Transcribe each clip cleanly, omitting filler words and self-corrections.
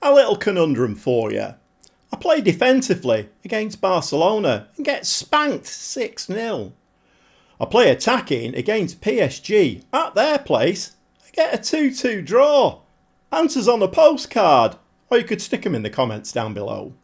A little conundrum for you. I play defensively against Barcelona and get spanked 6-0. I play attacking against PSG at their place. I get a 2-2 draw. Answers on a postcard. Or you could stick them in the comments down below.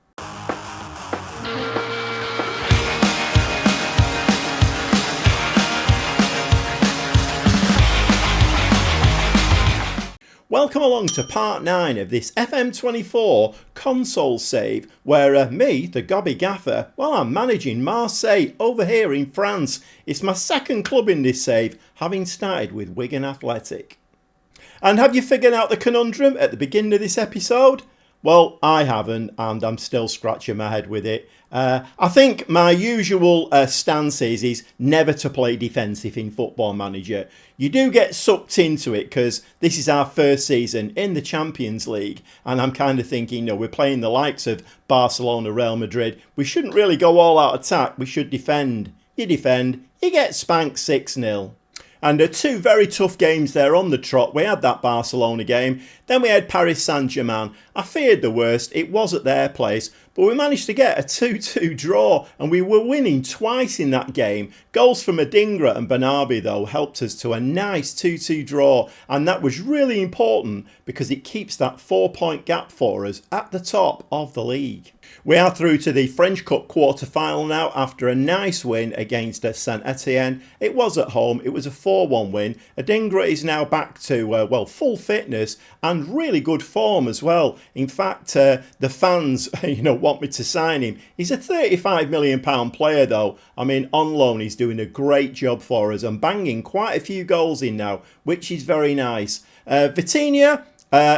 Welcome along to part 9 of this FM24 Console save where me, the Gobby Gaffer, well, I'm managing Marseille over here in France. It's my second club in this save, having started with Wigan Athletic. And have you figured out the conundrum at the beginning of this episode? Well, I haven't, and I'm still scratching my head with it. I think my usual stance is never to play defensive in Football Manager. You do get sucked into it because this is our first season in the Champions League, and I'm kind of thinking, we're playing the likes of Barcelona, Real Madrid. We shouldn't really go all out attack. We should defend. You defend, you get spanked 6-0. And two very tough games there on the trot. We had that Barcelona game. Then we had Paris Saint-Germain. I feared the worst. It was at their place. But we managed to get a 2-2 draw. And we were winning twice in that game. Goals from Adingra and Banabi, though, helped us to a nice 2-2 draw. And that was really important because it keeps that 4-point gap for us at the top of the league. We are through to the French Cup quarter-final now after a nice win against Saint Etienne. It was at home. It was a 4-1 win. Adingra is now back to, full fitness and really good form as well. In fact, the fans, want me to sign him. He's a £35 million player, though. I mean, on loan, he's doing a great job for us and banging quite a few goals in now, which is very nice. Vitinha,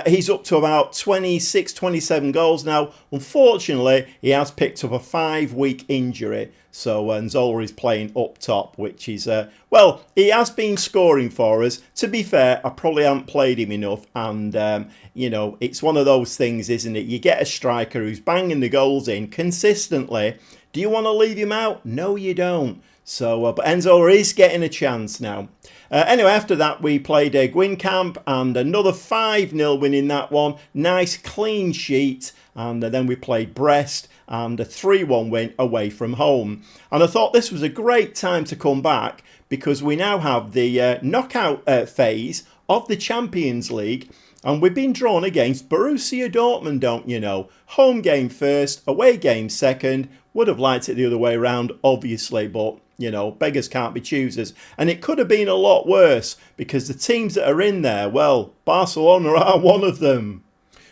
he's up to about 26, 27 goals now. Unfortunately, he has picked up a 5-week injury. So Nzola is playing up top, which is, he has been scoring for us. To be fair, I probably haven't played him enough. And, it's one of those things, isn't it? You get a striker who's banging the goals in consistently. Do you want to leave him out? No, you don't. So, but Nzola is getting a chance now. Anyway, after that, we played Guingamp and another 5-0 win in that one. Nice clean sheet. And then we played Brest and a 3-1 win away from home. And I thought this was a great time to come back because we now have the knockout phase of the Champions League. And we've been drawn against Borussia Dortmund, don't you know? Home game first, away game second. Would have liked it the other way around, obviously, but beggars can't be choosers. And it could have been a lot worse because the teams that are in there, Barcelona are one of them.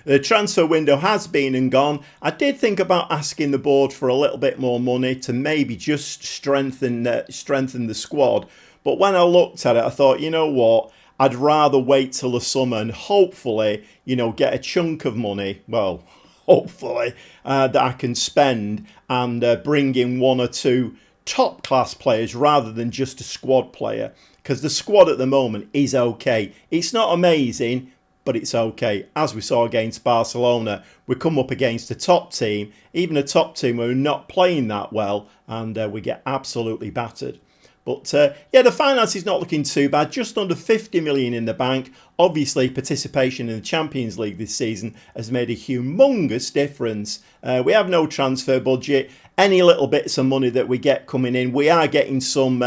The transfer window has been and gone. I did think about asking the board for a little bit more money to maybe just strengthen the squad. But when I looked at it, I thought, you know what? I'd rather wait till the summer and hopefully, get a chunk of money. Well, hopefully, that I can spend and bring in one or two top class players rather than just a squad player. Because the squad at the moment is okay. It's not amazing, but it's okay. As we saw against Barcelona, we come up against a top team, even a top team who are not playing that well, and we get absolutely battered. But the finance is not looking too bad. Just under 50 million in the bank. Obviously, participation in the Champions League this season has made a humongous difference. We have no transfer budget. Any little bits of money that we get coming in, we are getting some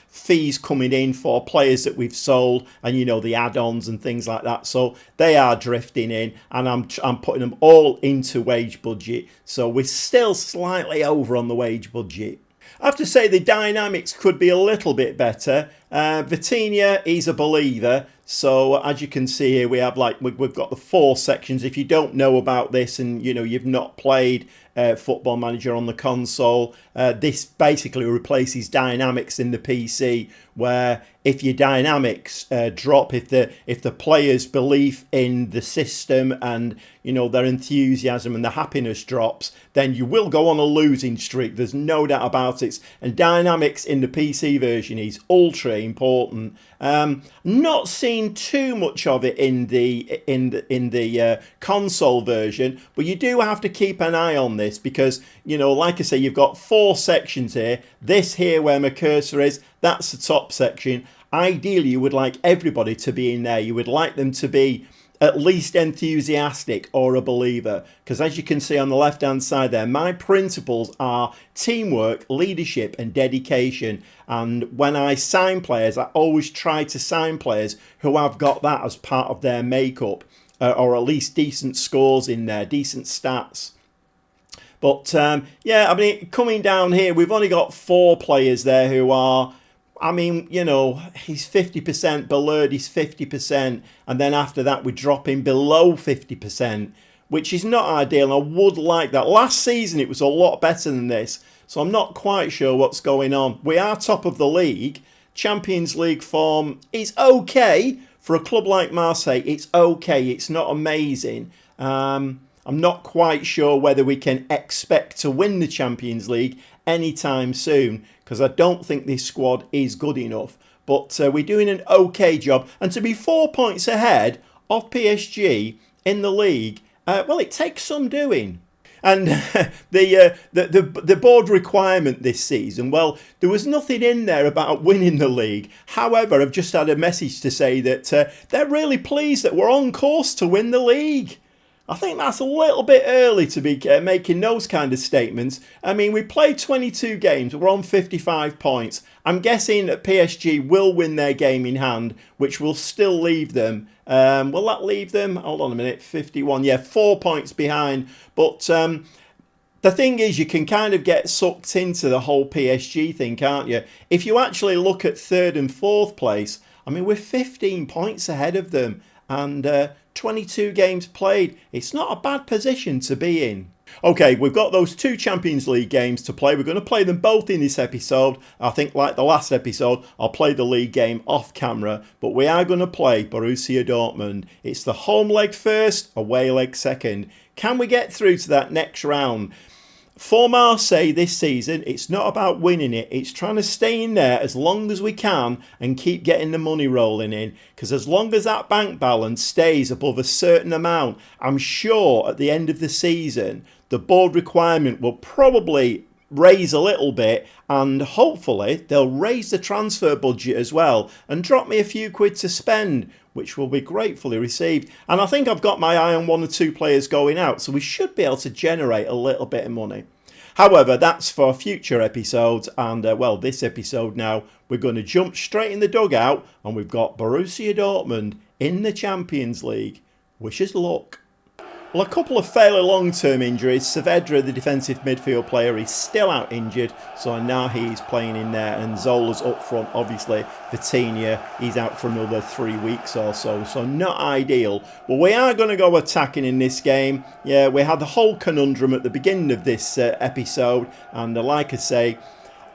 fees coming in for players that we've sold, and the add-ons and things like that. So they are drifting in, and I'm putting them all into wage budget. So we're still slightly over on the wage budget. I have to say the dynamics could be a little bit better. Vitinha, he's a believer. So as you can see here, we have we've got the 4 sections. If you don't know about this and you've not played Football Manager on the console, this basically replaces dynamics in the PC, where if your dynamics drop, if the players' belief in the system and their enthusiasm and the happiness drops, then you will go on a losing streak. There's no doubt about it. And dynamics in the PC version is ultra important. Not seen too much of it in the console version, but you do have to keep an eye on this because like I say, you've got 4 sections here. This here where my cursor is, that's the top section. Ideally, you would like everybody to be in there. You would like them to be at least enthusiastic or a believer. Because as you can see on the left-hand side there, my principles are teamwork, leadership and dedication. And when I sign players, I always try to sign players who have got that as part of their makeup, or at least decent scores in there, decent stats. But yeah, I mean, coming down here, we've only got 4 players there who are, I mean, you know, he's 50%, Belerdi's 50%, and then after that we drop him below 50%, which is not ideal. I would like that. Last season it was a lot better than this, so I'm not quite sure what's going on. We are top of the league. Champions League form is okay. For a club like Marseille, it's okay. It's not amazing. I'm not quite sure whether we can expect to win the Champions League anytime soon, because I don't think this squad is good enough. But we're doing an okay job. And to be 4 points ahead of PSG in the league, well, it takes some doing. And the board requirement this season, well, there was nothing in there about winning the league. However, I've just had a message to say that they're really pleased that we're on course to win the league. I think that's a little bit early to be making those kind of statements. I mean, we played 22 games. We're on 55 points. I'm guessing that PSG will win their game in hand, which will still leave them. Will that leave them? Hold on a minute. 51. Yeah, 4 points behind. But the thing is, you can kind of get sucked into the whole PSG thing, can't you? If you actually look at 3rd and 4th place, I mean, we're 15 points ahead of them. And 22 games played. It's not a bad position to be in. Okay, we've got those 2 Champions League games to play. We're going to play them both in this episode. I think like the last episode, I'll play the league game off camera. But we are going to play Borussia Dortmund. It's the home leg first, away leg second. Can we get through to that next round? For Marseille this season, it's not about winning it. It's trying to stay in there as long as we can and keep getting the money rolling in. Because as long as that bank balance stays above a certain amount, I'm sure at the end of the season, the board requirement will probably raise a little bit, and hopefully they'll raise the transfer budget as well and drop me a few quid to spend, which will be gratefully received. And I think I've got my eye on 1 or 2 players going out, so we should be able to generate a little bit of money. However, that's for future episodes, and well, this episode now, we're going to jump straight in the dugout, and we've got Borussia Dortmund in the Champions League. Wish us luck. Well, a couple of fairly long-term injuries. Saavedra, the defensive midfield player, is still out injured, so now he's playing in there, and Zola's up front, obviously. Vitinha, he's out for another 3 weeks or so not ideal. But we are going to go attacking in this game. Yeah, we had the whole conundrum at the beginning of this episode, and like I say,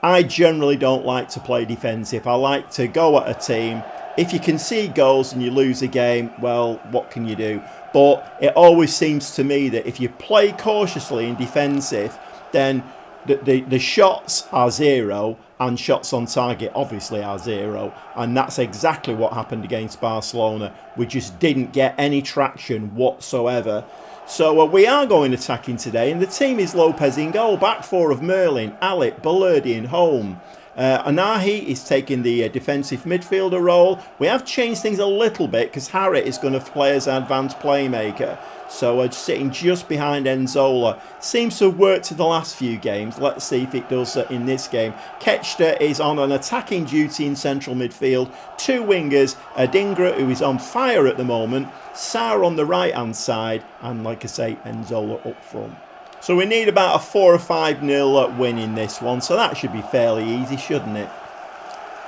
I generally don't like to play defensive. I like to go at a team. If you concede goals and you lose a game, well, what can you do? But it always seems to me that if you play cautiously and defensive, then the shots are 0 and shots on target obviously are 0. And that's exactly what happened against Barcelona. We just didn't get any traction whatsoever. So we are going attacking today, and the team is Lopez in goal, back 4 of Merlin, Alip, Belerdi and Holm. Anahi is taking the defensive midfielder role. We have changed things a little bit because Harrit is going to play as an advanced playmaker. So sitting just behind Enzola. Seems to have worked in the last few games. Let's see if it does in this game. Ketchta is on an attacking duty in central midfield. 2 wingers. Adingra, who is on fire at the moment. Sarr on the right-hand side. And like I say, Enzola up front. So we need about a 4 or 5-0 win in this one. So that should be fairly easy, shouldn't it?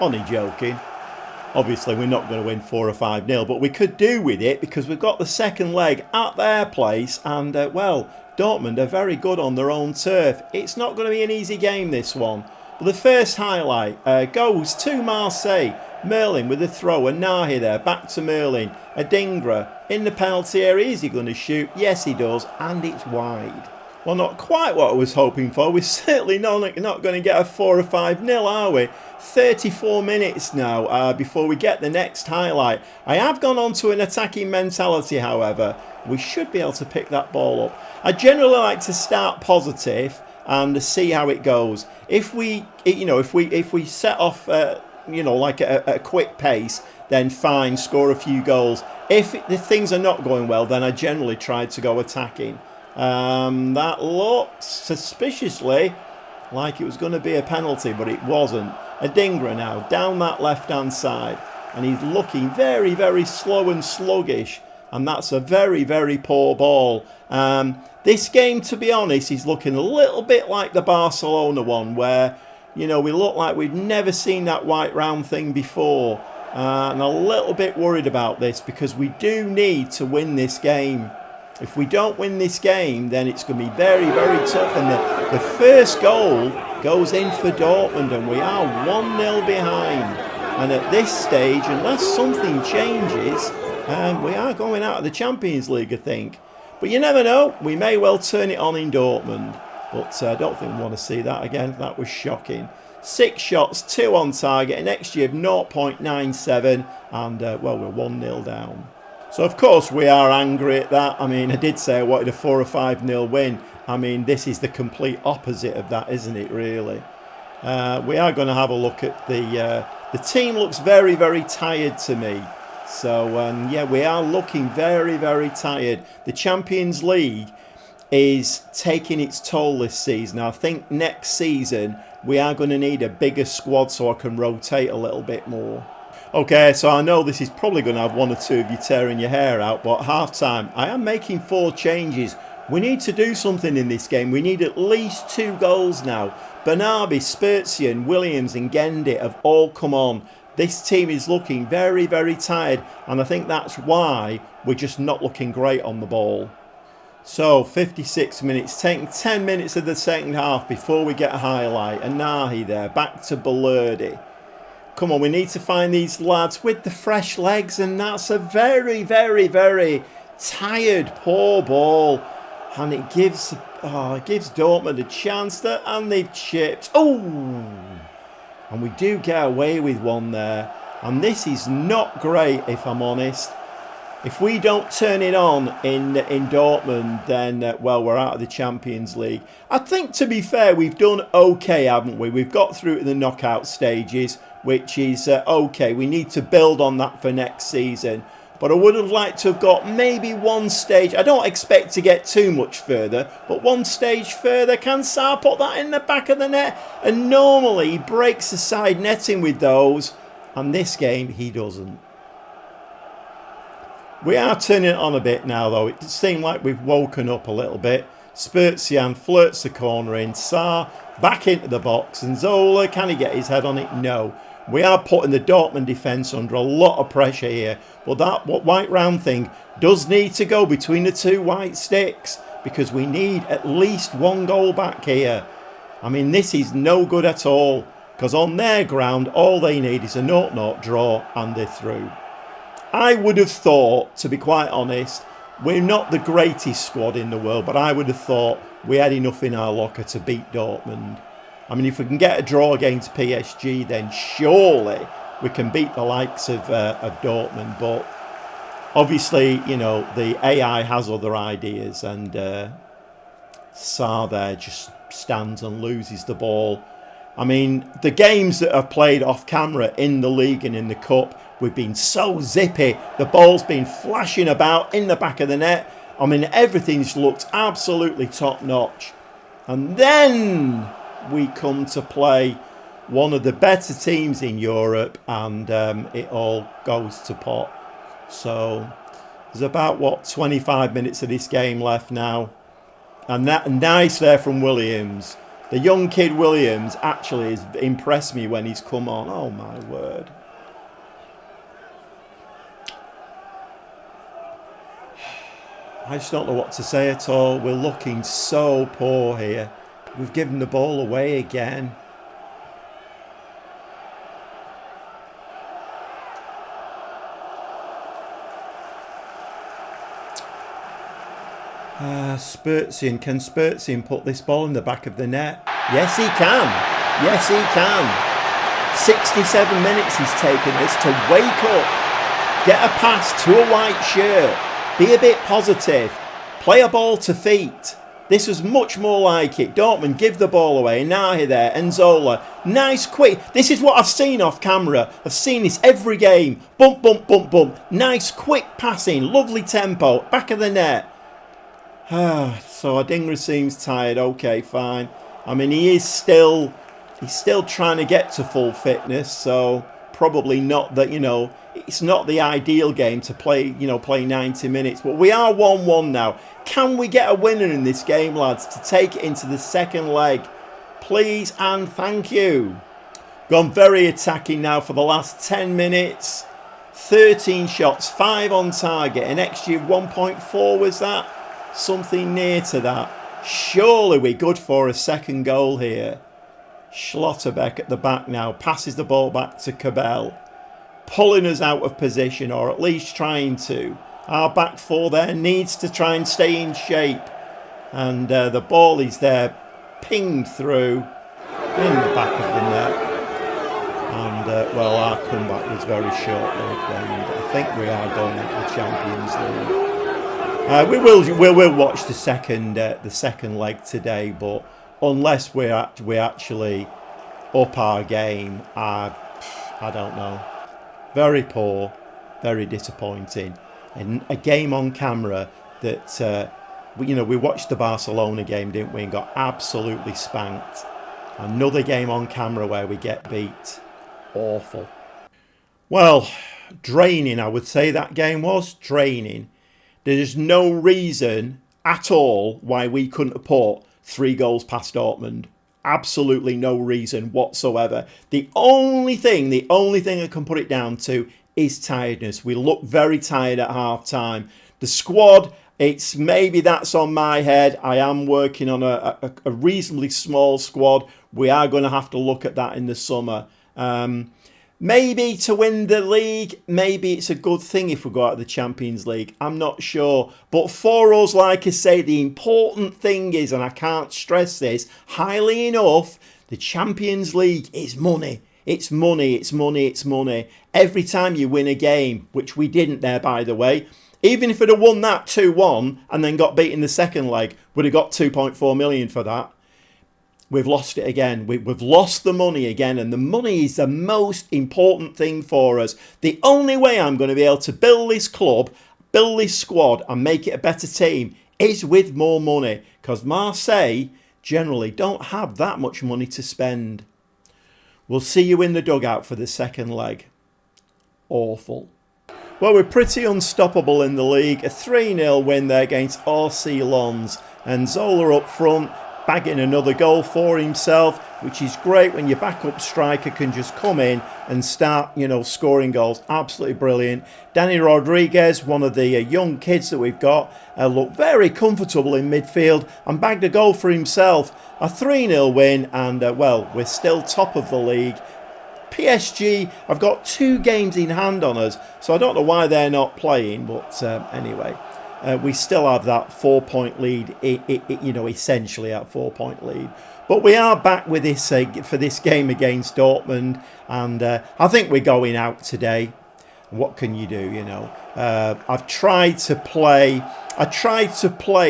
Only joking. Obviously, we're not going to win 4 or 5-0. But we could do with it because we've got the second leg at their place. And, well, Dortmund are very good on their own turf. It's not going to be an easy game, this one. But the first highlight goes to Marseille. Merlin with the throw. And Nahi there. Back to Merlin. Adingra in the penalty area. Is he going to shoot? Yes, he does. And it's wide. Well, not quite what I was hoping for. We're certainly not going to get a 4 or 5-0, are we? 34 minutes now before we get the next highlight. I have gone on to an attacking mentality, however. We should be able to pick that ball up. I generally like to start positive and see how it goes. If we set off, like a quick pace, then fine, score a few goals. If the things are not going well, then I generally try to go attacking. That looked suspiciously like it was going to be a penalty, but it wasn't. Adingra now down that left-hand side, and he's looking very, very slow and sluggish, and that's a very, very poor ball. This game, to be honest, is looking a little bit like the Barcelona one, where, you know, we look like we've never seen that white round thing before. And a little bit worried about this, because we do need to win this game. If we don't win this game, then it's going to be very, very tough. And the first goal goes in for Dortmund, and we are 1-0 behind. And at this stage, unless something changes, we are going out of the Champions League, I think. But you never know. We may well turn it on in Dortmund. But I don't think we want to see that again. That was shocking. 6 shots, 2 on target, an XG of 0.97, and, well, we're 1-0 down. So, of course, we are angry at that. I mean, I did say I wanted a 4 or 5-0 win. I mean, this is the complete opposite of that, isn't it, really? We are going to have a look at the team. Looks very, very tired to me. So, yeah, we are looking very, very tired. The Champions League is taking its toll this season. I think next season we are going to need a bigger squad so I can rotate a little bit more. Okay, so I know this is probably going to have 1 or 2 of you tearing your hair out, but at half-time I am making 4 changes. We need to do something in this game. We need at least 2 goals now. Bernabé, Spurzian, Williams and Gendy have all come on. This team is looking very, very tired, and I think that's why we're just not looking great on the ball. So, 56 minutes, taking 10 minutes of the second half before we get a highlight. Anahi there, back to Balerdi. Come on, we need to find these lads with the fresh legs, and that's a very, very, very tired, poor ball. And it gives Dortmund a chance there, and they've chipped. Oh! And we do get away with one there. And this is not great, if I'm honest. If we don't turn it on in Dortmund, then, well, we're out of the Champions League. I think, to be fair, we've done okay, haven't we? We've got through to the knockout stages, which is okay. We need to build on that for next season. But I would have liked to have got maybe 1 stage. I don't expect to get too much further, but 1 stage further. Can Sarr put that in the back of the net? And normally he breaks the side netting with those. And this game, he doesn't. We are turning it on a bit now, though. It seems like we've woken up a little bit. Spurzian flirts the corner in. Sarr back into the box. And Zola, can he get his head on it? No. We are putting the Dortmund defence under a lot of pressure here. But that white round thing does need to go between the 2 white sticks, because we need at least 1 goal back here. I mean, this is no good at all, because on their ground, all they need is a 0-0 draw and they're through. I would have thought, to be quite honest, we're not the greatest squad in the world, but I would have thought we had enough in our locker to beat Dortmund. I mean, if we can get a draw against PSG, then surely we can beat the likes of Dortmund. But obviously, you know, the AI has other ideas, and Sarr there just stands and loses the ball. I mean, the games that I've played off camera in the league and in the cup, we've been so zippy. The ball's been flashing about in the back of the net. I mean, everything's looked absolutely top notch. And then we come to play one of the better teams in Europe, and it all goes to pot. So there's about, 25 minutes of this game left now. And that nice there from Williams. The young kid Williams actually has impressed me when he's come on. Oh, my word. I just don't know what to say at all. We're looking so poor here. We've given the ball away again. Spurzian. Can Spurzian put this ball in the back of the net? Yes, he can. Yes, he can. 67 minutes he's taken us to wake up, get a pass to a white shirt, be a bit positive, play a ball to feet. This was much more like it. Dortmund give the ball away. Nahi there. Nzola. Nice quick. This is what I've seen off camera. I've seen this every game. Bump, bump, bump, bump. Nice quick passing. Lovely tempo. Back of the net. So Adingra seems tired. Okay, fine. I mean, he's still trying to get to full fitness. So probably not that, it's not the ideal game to play, play 90 minutes. But we are 1-1 now. Can we get a winner in this game, lads, to take it into the second leg? Please and thank you. Gone very attacking now for the last 10 minutes. 13 shots, 5 on target. An XG of 1.4 was that? Something near to that. Surely we're good for a second goal here. Schlotterbeck at the back now. Passes the ball back to Cabell. Pulling us out of position, or at least trying to. Our back four there needs to try and stay in shape. And the ball is there, pinged through in the back of the net. And, well, our comeback was very short-lived. And I think we are going out the Champions League. We will watch the second leg today, but unless we actually up our game, I don't know. Very poor, very disappointing. And a game on camera that, we watched the Barcelona game, didn't we, and got absolutely spanked. Another game on camera where we get beat. Awful. Well, draining, I would say that game was. Draining. There's no reason at all why we couldn't have put 3 goals past Dortmund. Absolutely no reason whatsoever. The only thing I can put it down to is tiredness. We look very tired at half time. The squad, maybe that's on my head. I am working on a reasonably small squad. We are going to have to look at that in the summer. Maybe to win the league, maybe it's a good thing if we go out of the Champions League. I'm not sure. But for us, like I say, the important thing is, and I can't stress this highly enough, the Champions League is money. It's money, it's money, it's money. Every time you win a game, which we didn't there, by the way, even if we'd have won that 2-1 and then got beat in the second leg, we'd have got 2.4 million for that. We've lost it again. We've lost the money again, and the money is the most important thing for us. The only way I'm going to be able to build this club, build this squad, and make it a better team is with more money, because Marseille generally don't have that much money to spend. We'll see you in the dugout for the second leg. Awful. Well, we're pretty unstoppable in the league. A 3-0 win there against RC Lens, and Zola up front, bagging another goal for himself, which is great when your backup striker can just come in and start, scoring goals. Absolutely brilliant. Danny Rodriguez, one of the young kids that we've got, looked very comfortable in midfield and bagged a goal for himself. A 3-0 win, and, well, we're still top of the league. PSG, I've got 2 games in hand on us, so I don't know why they're not playing, but anyway. We still have that 4-point lead, essentially that 4-point lead. But we are back with this for this game against Dortmund, and I think we're going out today. What can you do, I've tried to play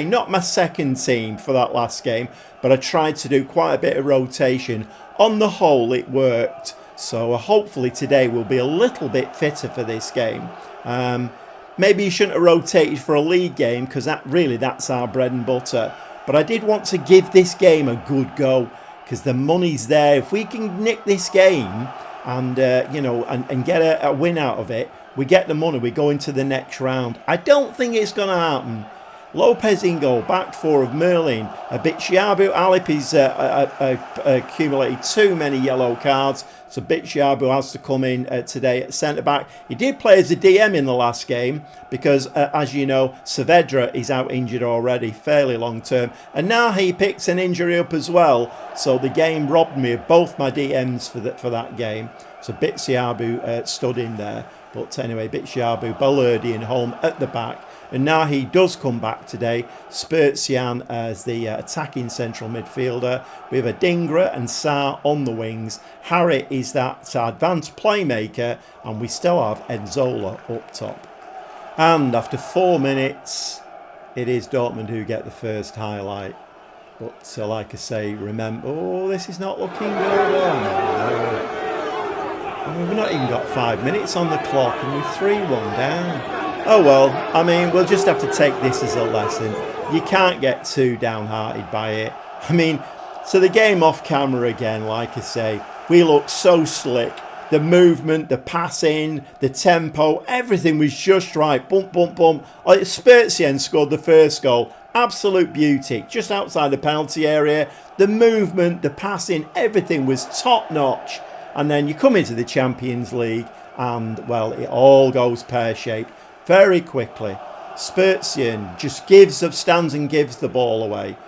not my second team for that last game, but I tried to do quite a bit of rotation. On the whole, it worked. So hopefully today we'll be a little bit fitter for this game. Maybe you shouldn't have rotated for a league game, because that's our bread and butter. But I did want to give this game a good go, because the money's there. If we can nick this game and and get a win out of it, we get the money. We go into the next round. I don't think it's going to happen. Lopez in goal, back 4 of Merlin. Bitshiabu Alip is accumulated too many yellow cards, so Bitshiabu has to come in today at centre-back. He did play as a DM in the last game because, as you know, Saavedra is out injured already, fairly long-term. And now he picks an injury up as well, so the game robbed me of both my DMs for that game. So Bitshiabu stood in there. But anyway, Bitshiabu, Balerdi and Holm at the back. And now he does come back today. Spurtsian as the attacking central midfielder. We have Adingra and Sarr on the wings. Harry is that advanced playmaker. And we still have Nzola up top. And after 4 minutes, it is Dortmund who get the first highlight. But like I say, remember, oh, this is not looking good. Oh, no. I mean, we've not even got 5 minutes on the clock and we're 3-1 down. Oh well, I mean, we'll just have to take this as a lesson. You can't get too downhearted by it. I mean, so the game off camera again, like I say, we look so slick. The movement, the passing, the tempo, everything was just right. Bump, bump, bump. Spurtsien scored the first goal. Absolute beauty. Just outside the penalty area. The movement, the passing, everything was top notch. And then you come into the Champions League and, well, it all goes pear-shaped very quickly. Spurtsien just stands and gives the ball away.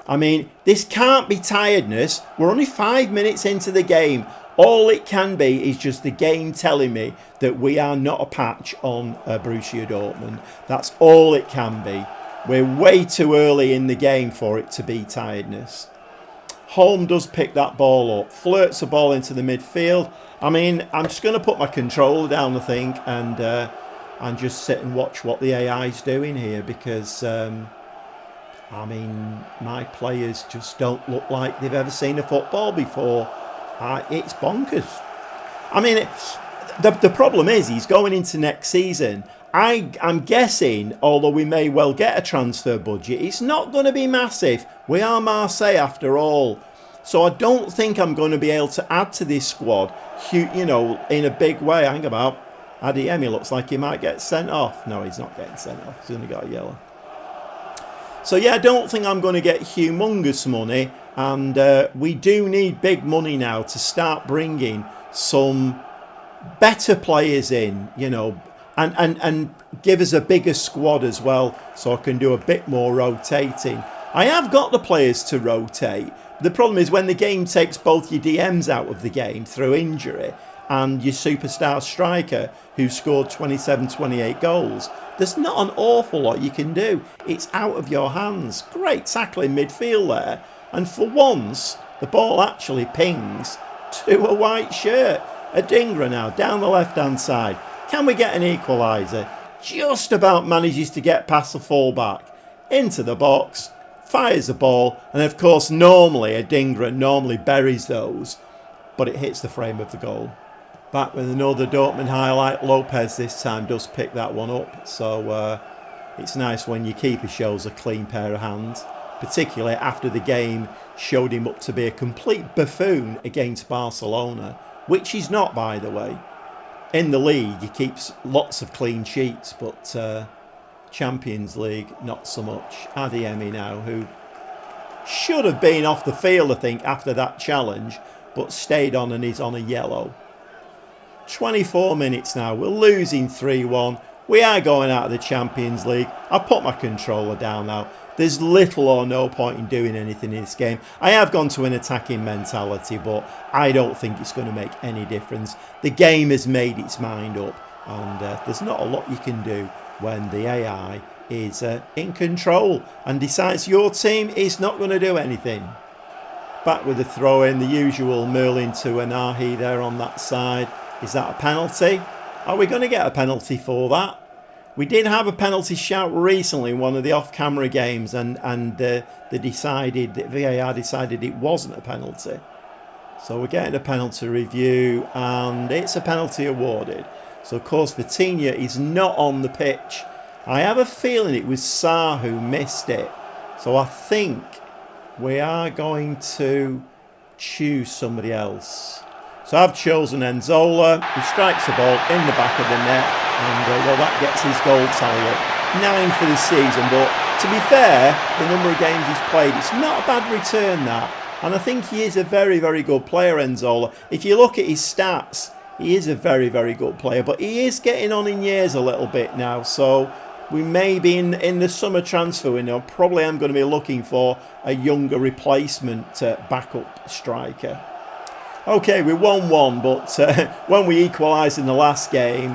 I mean, this can't be tiredness. We're only 5 minutes into the game. All it can be is just the game telling me that we are not a patch on Borussia Dortmund. That's all it can be. We're way too early in the game for it to be tiredness. Holm does pick that ball up, flirts the ball into the midfield. I mean, I'm just going to put my controller down, I think, and just sit and watch what the AI is doing here because, I mean, my players just don't look like they've ever seen a football before. It's bonkers. I mean, the problem is he's going into next season. I'm guessing, although we may well get a transfer budget, it's not going to be massive. We are Marseille after all. So I don't think I'm going to be able to add to this squad, you know, in a big way. Hang about. Adeyemi looks like he might get sent off. No, he's not getting sent off. He's only got a yellow. So yeah, I don't think I'm going to get humongous money. And we do need big money now to start bringing some better players in, you know, and give us a bigger squad as well so I can do a bit more rotating. I have got the players to rotate. The problem is when the game takes both your DMs out of the game through injury and your superstar striker who scored 27, 28 goals, there's not an awful lot you can do. It's out of your hands. Great tackling midfield there. And for once, the ball actually pings to a white shirt. Adingra now down the left-hand side. Can we get an equaliser? Just about manages to get past the fullback. Into the box. Fires the ball. And of course, normally Adingra buries those. But it hits the frame of the goal. Back with another Dortmund highlight. Lopez this time does pick that one up. So it's nice when your keeper shows a clean pair of hands. Particularly after the game showed him up to be a complete buffoon against Barcelona, which he's not, by the way. In the league, he keeps lots of clean sheets, but Champions League, not so much. Adeyemi now, who should have been off the field, I think, after that challenge, but stayed on and is on a yellow. 24 minutes now. We're losing 3-1. We are going out of the Champions League. I've put my controller down now. There's little or no point in doing anything in this game. I have gone to an attacking mentality, but I don't think it's going to make any difference. The game has made its mind up, and there's not a lot you can do when the AI is in control and decides your team is not going to do anything. Back with the throw in, the usual Merlin to Anahi there on that side. Is that a penalty? Are we going to get a penalty for that? We did have a penalty shout recently in one of the off-camera games, and the VAR decided it wasn't a penalty. So we're getting a penalty review, and it's a penalty awarded. So of course Vitinha is not on the pitch. I have a feeling it was Sarr who missed it. So I think we are going to choose somebody else. So I've chosen Enzola, who strikes the ball in the back of the net, and well, that gets his goal tally up. 9 for the season, but to be fair, the number of games he's played, it's not a bad return, that. And I think he is a very, very good player, Enzola. If you look at his stats, he is a very, very good player, but he is getting on in years a little bit now, so we may be in the summer transfer window. Probably I'm going to be looking for a younger replacement backup striker. Okay, we're 1-1, but when we equalised in the last game,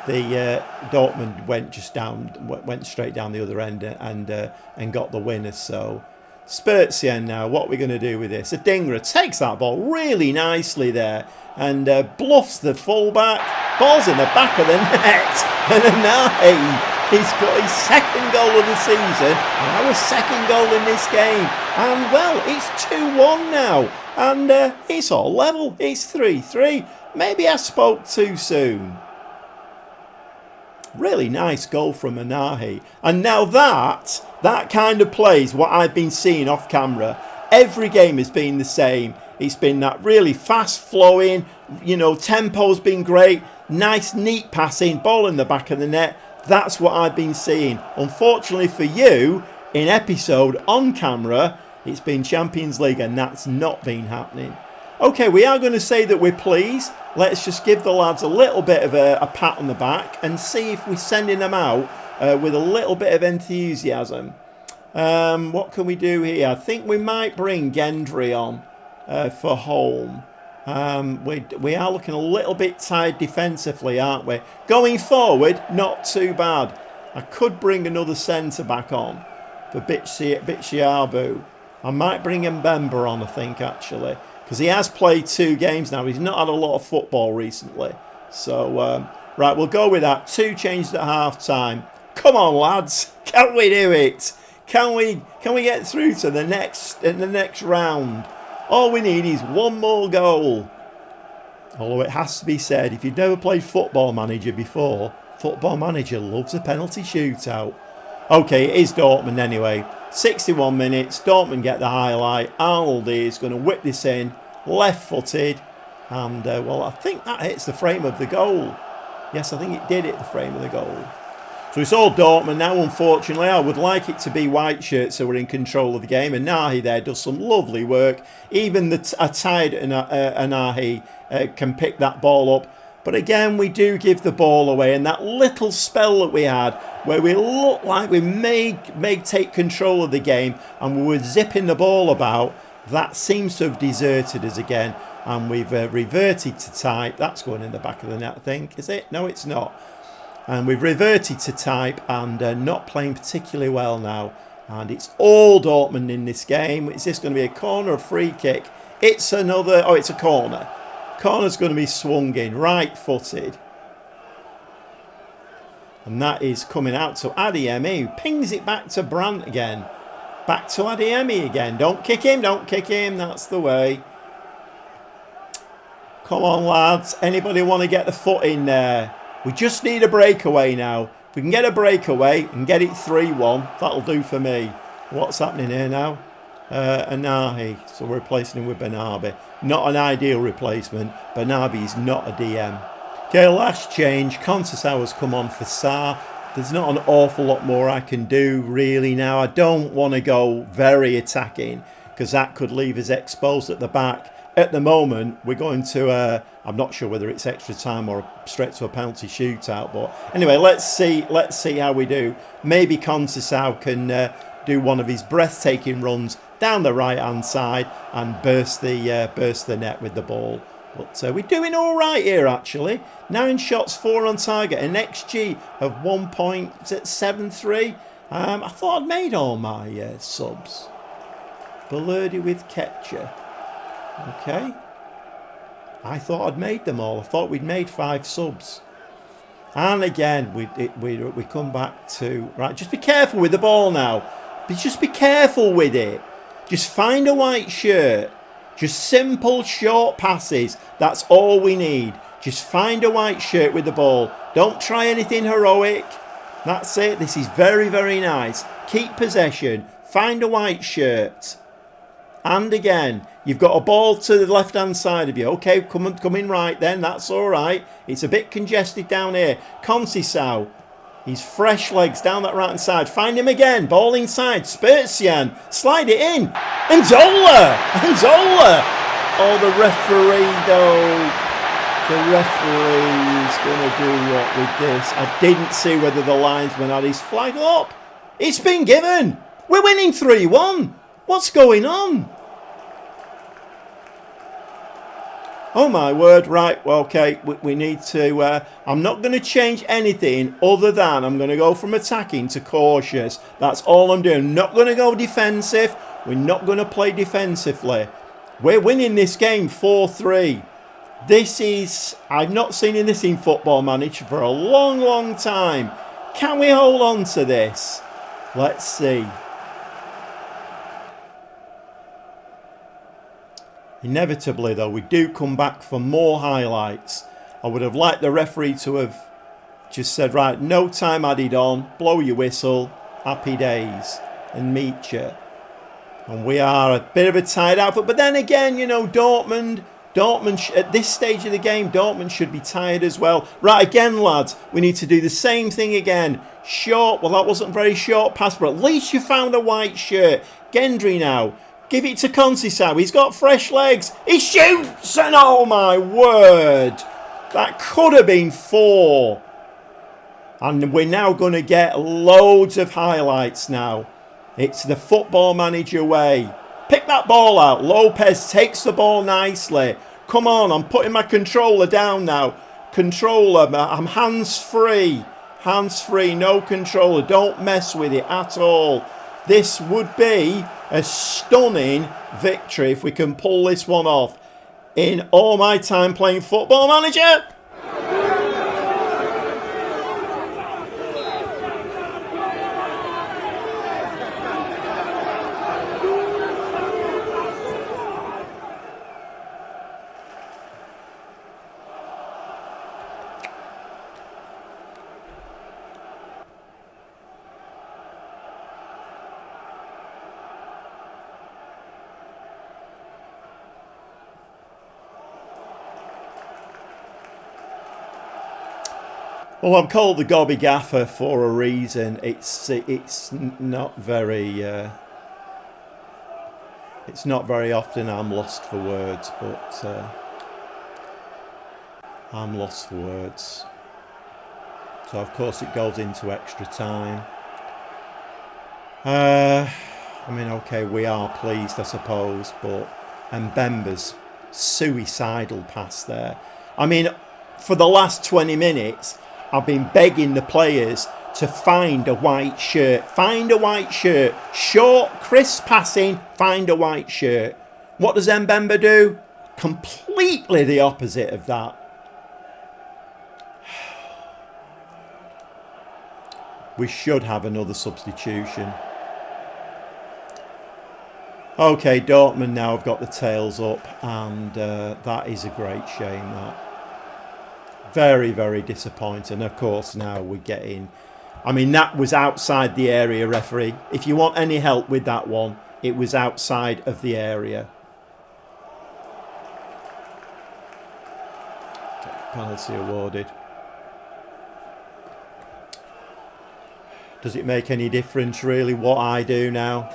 the Dortmund went straight down the other end and got the winner. So Spurtsien now, what are we going to do with this? Adingra takes that ball really nicely there and bluffs the fullback. Ball's in the back of the net, and Anahi, He's got his second goal of the season and our second goal in this game. And well, it's 2-1 now. And it's all level. It's 3-3. Maybe I spoke too soon. Really nice goal from Anahi. And now that kind of play is what I've been seeing off camera. Every game has been the same. It's been that really fast flowing, tempo's been great. Nice, neat passing, ball in the back of the net. That's what I've been seeing. Unfortunately for you, in episode on camera, it's been Champions League and that's not been happening. Okay, we are going to say that we're pleased. Let's just give the lads a little bit of a pat on the back and see if we're sending them out with a little bit of enthusiasm. What can we do here? I think we might bring Gendry on for home. We are looking a little bit tired defensively, aren't we? Going forward, not too bad. I could bring another centre-back on for Bichiabu. I might bring Mbemba on, I think, actually. Because he has played 2 games now. He's not had a lot of football recently. So, right, we'll go with that. 2 changes at half-time. Come on, lads. Can we do it? Can we get through to the next round? All we need is 1 more goal. Although it has to be said, if you've never played Football Manager before, Football Manager loves a penalty shootout. Okay, it is Dortmund anyway. 61 minutes, Dortmund get the highlight. Arnold is going to whip this in, left-footed. And, well, I think that hits the frame of the goal. Yes, I think it did hit the frame of the goal. So it's all Dortmund now, unfortunately. I would like it to be white shirts so we're in control of the game. And Nahi there does some lovely work. Even a tired Nahi can pick that ball up. But again, we do give the ball away. And that little spell that we had where we looked like we may take control of the game and we were zipping the ball about, that seems to have deserted us again. And we've reverted to type. That's going in the back of the net, I think. Is it? No, it's not. And we've reverted to type and not playing particularly well now. And it's all Dortmund in this game. Is this going to be a corner or free kick? It's another... Oh, it's a corner. Corner's going to be swung in, right-footed. And that is coming out to Adeyemi, who pings it back to Brandt again. Back to Adeyemi again. Don't kick him, that's the way. Come on, lads. Anybody want to get the foot in there? We just need a breakaway now. If we can get a breakaway and get it 3-1, that'll do for me. What's happening here now? Anahi. So we're replacing him with Banabi. Not an ideal replacement. Banabi is not a DM. Okay, last change. Conceição has come on for Sarr. There's not an awful lot more I can do really now. I don't want to go very attacking because that could leave us exposed at the back. At the moment, we're going to... I'm not sure whether it's extra time or straight to a penalty shootout. But anyway, let's see how we do. Maybe Conceição can do one of his breathtaking runs down the right-hand side and burst the net with the ball. But we're doing all right here, actually. 9 shots, 4 on target, an XG of 1.73. I thought I'd made all my subs. Balerdi with Ketcher. Okay. I thought I'd made them all. I thought we'd made 5 subs. And again, we come back to... Right, just be careful with the ball now. Just be careful with it. Just find a white shirt. Just simple, short passes. That's all we need. Just find a white shirt with the ball. Don't try anything heroic. That's it. This is very, very nice. Keep possession. Find a white shirt. And again, you've got a ball to the left-hand side of you. Okay, come in right then. That's all right. It's a bit congested down here. Conceição. He's fresh legs down that right-hand side. Find him again. Ball inside. Spurzian. Slide it in. And Zola. Oh, the referee, though. The referee is going to do what with this? I didn't see whether the linesman had his flag up. It's been given. We're winning 3-1. What's going on? Oh my word, right, well, okay, we need to... I'm not going to change anything other than I'm going to go from attacking to cautious. That's all I'm doing. I'm not going to go defensive. We're not going to play defensively. We're winning this game 4-3. This is... I've not seen this in Football Manager for a long, long time. Can we hold on to this? Let's see. Inevitably, though, we do come back for more highlights. I would have liked the referee to have just said, right, no time added on, blow your whistle, happy days, and meet you. And we are a bit of a tired outfit. But then again, you know, Dortmund at this stage of the game, Dortmund should be tired as well. Right, again, lads, we need to do the same thing again. Short, well, that wasn't very short pass, but at least you found a white shirt. Gendry now. Give it to Console. He's got fresh legs. He shoots, and oh my word. That could have been 4. And we're now going to get loads of highlights now. It's the Football Manager way. Pick that ball out. Lopez takes the ball nicely. Come on, I'm putting my controller down now. Controller, I'm hands-free. Hands-free, no controller. Don't mess with it at all. This would be a stunning victory if we can pull this one off. In all my time playing Football Manager. Well, I'm called the Gobby Gaffer for a reason. It's not very often I'm lost for words, but I'm lost for words. So of course it goes into extra time. I mean, okay, we are pleased, I suppose, but Mbemba's suicidal pass there. I mean, for the last 20 minutes. I've been begging the players to find a white shirt. Find a white shirt. Short, crisp passing, find a white shirt. What does Mbemba do? Completely the opposite of that. We should have another substitution. Okay, Dortmund now have got the tails up, and that is a great shame, that. Very, very disappointing. Of course, now we're getting... I mean, that was outside the area, referee. If you want any help with that one, it was outside of the area. Okay, penalty awarded. Does it make any difference, really, what I do now?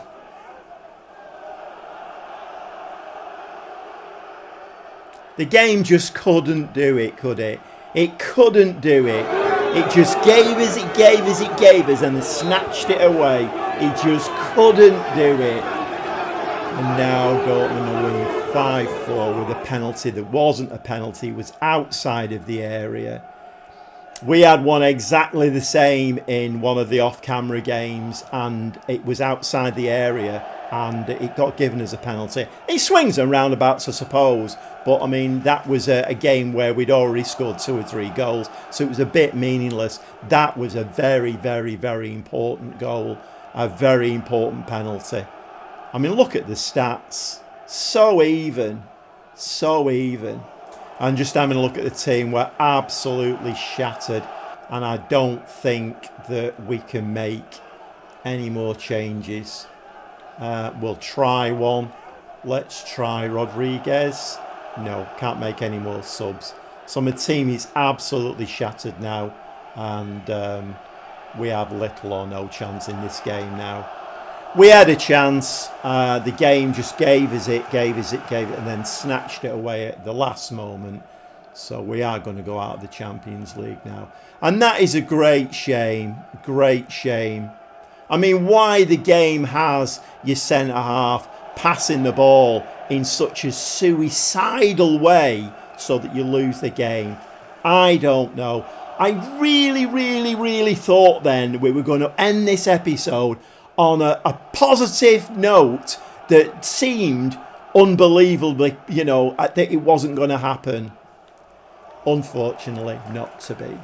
The game just couldn't do it, could it? It couldn't do it. It just gave us, and then snatched it away. It just couldn't do it. And now Dortmund are winning 5-4 with a penalty that wasn't a penalty, was outside of the area. We had one exactly the same in one of the off-camera games, and it was outside the area, and it got given as a penalty. It swings and roundabouts, I suppose. But, I mean, that was a game where we'd already scored 2 or 3 goals. So it was a bit meaningless. That was a very, very, very important goal. A very important penalty. I mean, look at the stats. So even. So even. And just having a look at the team, we're absolutely shattered. And I don't think that we can make any more changes. We'll try one. Let's try Rodriguez. No, can't make any more subs. So my team is absolutely shattered now, and we have little or no chance in this game now. We had a chance. The game just gave us it, and then snatched it away at the last moment. So we are going to go out of the Champions League now. And that is a great shame. Great shame. I mean, why the game has your centre-half passing the ball in such a suicidal way so that you lose the game, I don't know. I really thought then we were going to end this episode on a positive note that seemed unbelievably, you know, that it wasn't going to happen. Unfortunately, not to be.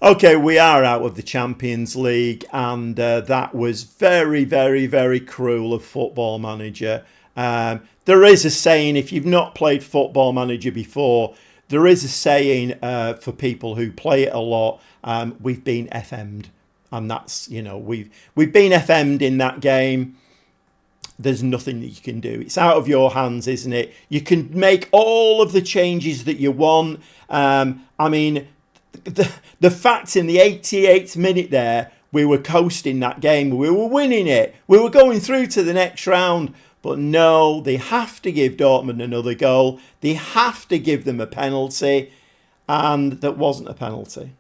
Okay, we are out of the Champions League, and that was very, very, very cruel of Football Manager. There is a saying, if you've not played Football Manager before, there is a saying for people who play it a lot, we've been FM'd. And that's, we've been FM'd in that game. There's nothing that you can do. It's out of your hands, isn't it? You can make all of the changes that you want. The fact in the 88th minute there, we were coasting that game. We were winning it. We were going through to the next round. But no, they have to give Dortmund another goal. They have to give them a penalty. And that wasn't a penalty.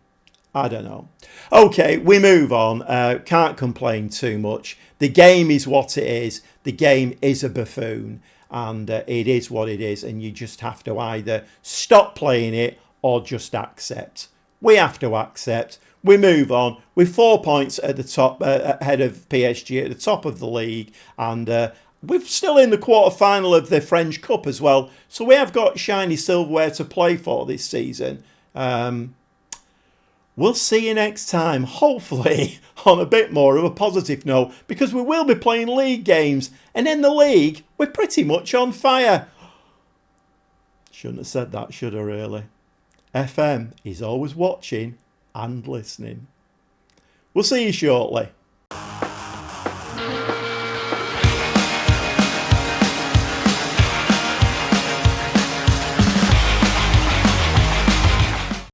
I don't know. Okay, we move on. Can't complain too much. The game is what it is. The game is a buffoon. And it is what it is. And you just have to either stop playing it or just accept. We have to accept. We move on. We're 4 points at the top, ahead of PSG at the top of the league. And we're still in the quarter-final of the French Cup as well. So we have got shiny silverware to play for this season. We'll see you next time, hopefully on a bit more of a positive note, because we will be playing league games. And in the league, we're pretty much on fire. Shouldn't have said that, should I really? FM is always watching and listening. We'll see you shortly.